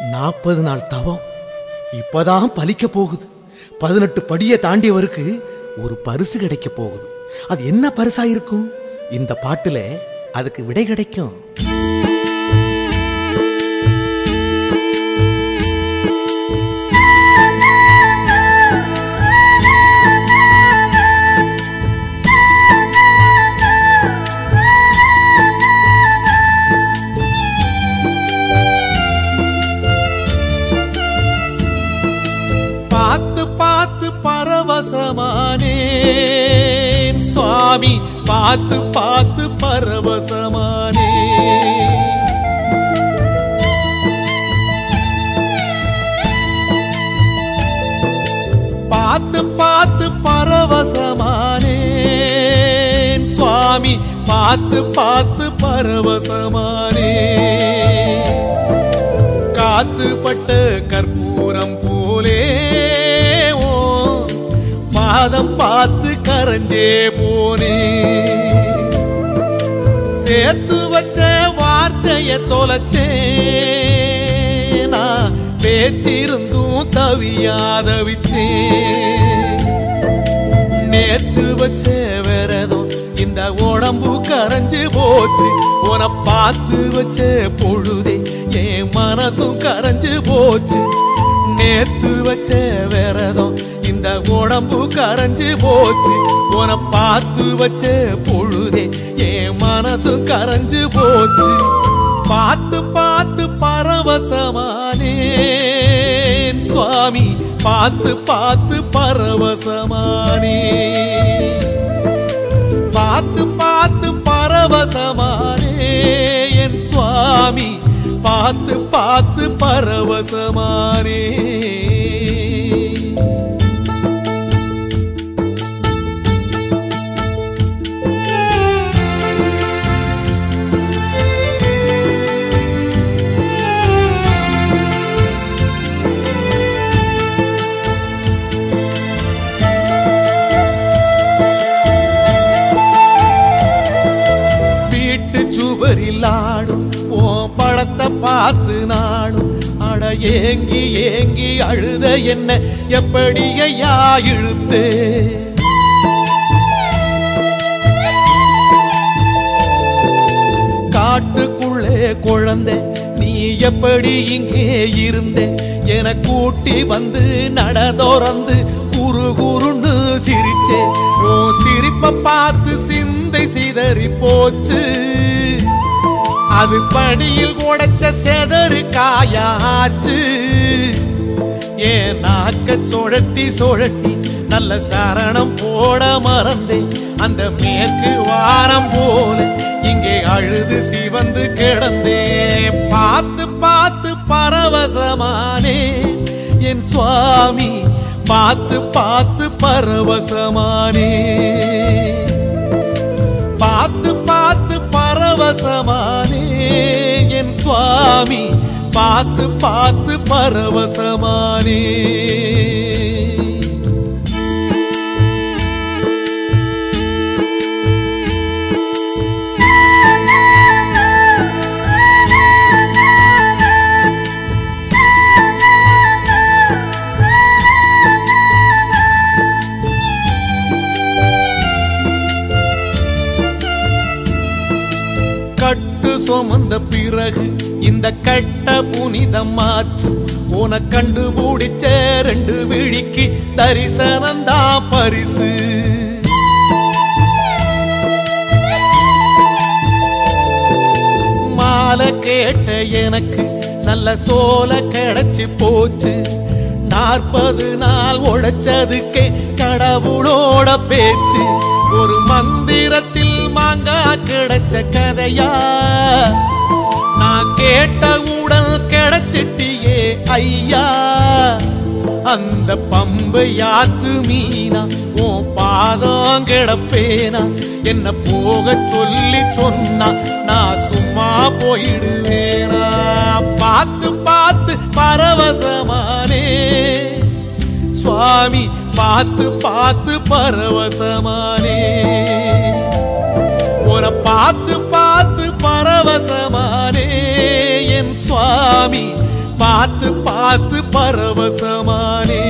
40 நாள் தவம் இப்பதான் பலிக்க போகுது. 18 படியை தாண்டியவருக்கு ஒரு பரிசு கிடைக்க போகுது. அது என்ன பரிசா இருக்கும்? இந்த பாட்டுல அதுக்கு விடை கிடைக்கும். பரவசமானேன் சுவாமி, பார்த்து பார்த்து பரவசமானே. பார்த்து பார்த்து பரவசமானேன் சுவாமி, பார்த்து பார்த்து பரவசமானே. காத்துப்பட்ட கற்பூரம் போலே பாதம் பார்த்து கரைஞ்சே போனே. சேர்த்து வச்ச வார்த்தைய தொலைச்சேன், நான் பேச்சிருந்தும் தவியாதவிச்சேன். நேத்து வச்ச விரதம் இந்த உடம்பு கரைஞ்சு போச்சு. உன பார்த்து வச்ச பொழுதே என் மனசும் கரைஞ்சு போச்சு. நேத்து வச்ச விரதம் இந்த உடம்பு கரைஞ்சு போச்சு. உன பார்த்து வச்ச பொழுதே என் மனசு கரைஞ்சு போச்சு. பார்த்து பார்த்து பரவசமானேன் சுவாமி, பார்த்து பார்த்து பரவசமானே. பார்த்து பார்த்து பரவசமானே என் சுவாமி, பார்த்து பார்த்து பரவசமானே. வீட்டு சுவரில் ஆடும் ஓ படத்தை பார்த்து நாடும் அட ஏங்கி ஏங்கி அழுத என்ன எப்படி ஐயா இழுத்து. காட்டுக்குள்ளே குழந்தை நீ எப்படி இங்கே இருந்தே என கூட்டி வந்து நடதோறந்து குறு குருன்னு சிரிச்சே. ஓ சிரிப்ப பார்த்து சிந்தை சிதறி போச்சு. அது படியில் உடைச்ச செதறு காயாச்சு. ஏன் நாக்க சுழட்டி சுழட்டி நல்ல சரணம் போட மறந்தேன். அந்த மேற்கு வாரம் போல இங்கே அழுது சிவந்து கிடந்தேன். பார்த்து பார்த்து பரவசமானே என் சுவாமி, பார்த்து பார்த்து பரவசமானே. பார்த்து பார்த்து பரவசமானே என் சுவாமி, பார்த்து பார்த்து பரவசமானே. கட்டு சுமந்த பிறகு இந்த கட்ட புனிதமாச்சு. உன கண்டுபிடிச்ச 2 விழிக்கு தரிசனந்தா பரிசு. மாலை கேட்ட எனக்கு நல்ல சோல கிடைச்சு போச்சு. 40 நாள் உழைச்சதுக்கே கடவுளோட பேச்சு. ஒரு மந்திரத்தில் மாங்கா கிடைச்ச கதையா, நான் கேட்ட உடல் கிடைச்சிட்டியே ஐயா. அந்த பம்பை யாத்து மீனா உன் பாதம் கிடப்பேனா. என்ன போக சொல்லி சொன்னா நான் சும்மா போயிடுவேனா. பார்த்து பார்த்து பரவசமானே சுவாமி, பார்த்து பார்த்து பரவசமானே. உன பார்த்து பார்த்து பரவசமானே என் சுவாமி, பார்த்து பார்த்து பரவசமானே.